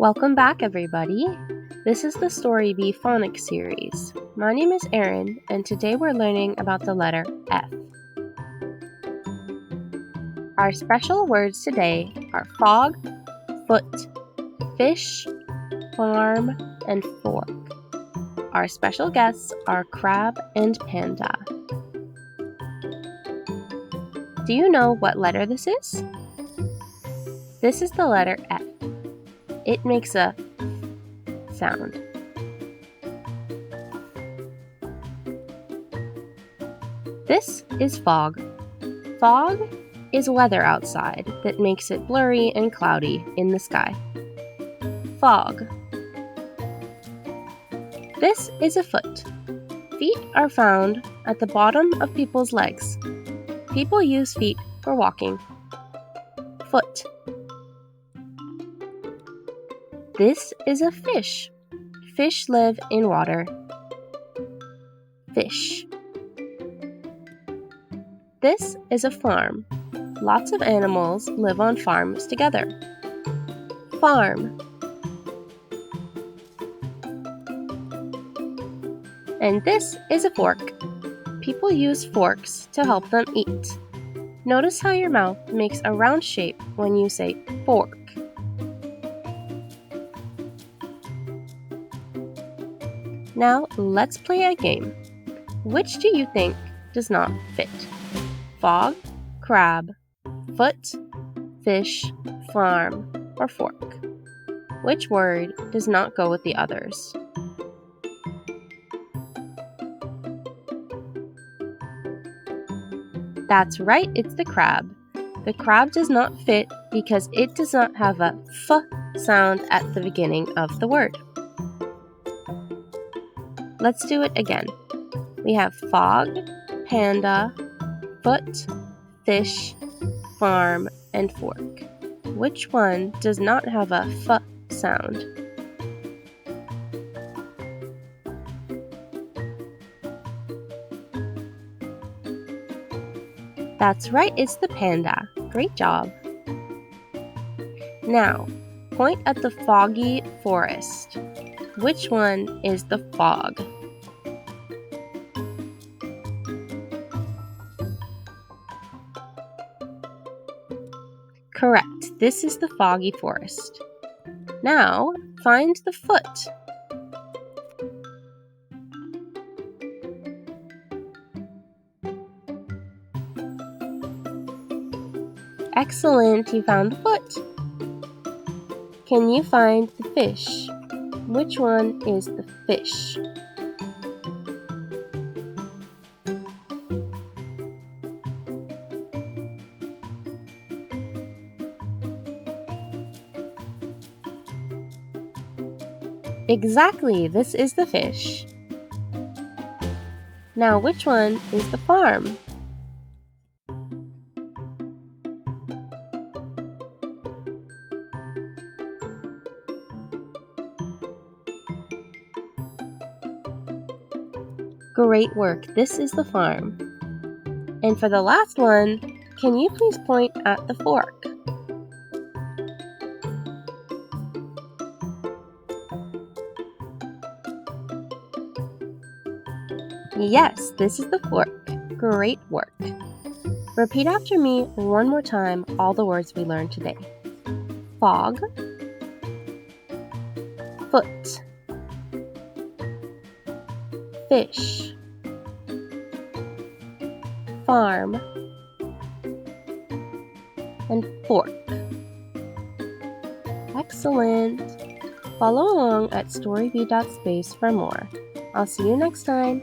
Welcome back, everybody. This is the Storybee Phonics series. My name is Erin, and today we're learning about the letter F. Our special words today are fog, foot, fish, farm, and fork. Our special guests are crab and panda. Do you know what letter this is? This is the letter F. It makes a sound. This is fog. Fog is weather outside that makes it blurry and cloudy in the sky. Fog. This is a foot. Feet are found at the bottom of people's legs. People use feet for walking. Foot. This is a fish. Fish live in water. Fish. This is a farm. Lots of animals live on farms together. Farm. And this is a fork. People use forks to help them eat. Notice how your mouth makes a round shape when you say fork. Now, let's play a game. Which do you think does not fit? Fog, crab, foot, fish, farm, or fork? Which word does not go with the others? That's right, it's the crab. The crab does not fit because it does not have a f sound at the beginning of the word. Let's do it again. We have fog, panda, foot, fish, farm, and fork. Which one does not have a f sound? That's right, it's the panda. Great job. Now, point at the foggy forest. Which one is the fog? Correct, this is the foggy forest. Now, find the foot. Excellent, you found the foot. Can you find the fish? Which one is the fish? Exactly, this is the fish. Now, which one is the farm? Great work, this is the farm. And for the last one, can you please point at the fork? Yes, this is the fork. Great work. Repeat after me one more time all the words we learned today. Fog, foot, fish, farm, and fork. Excellent! Follow along at storybee.space for more. I'll see you next time.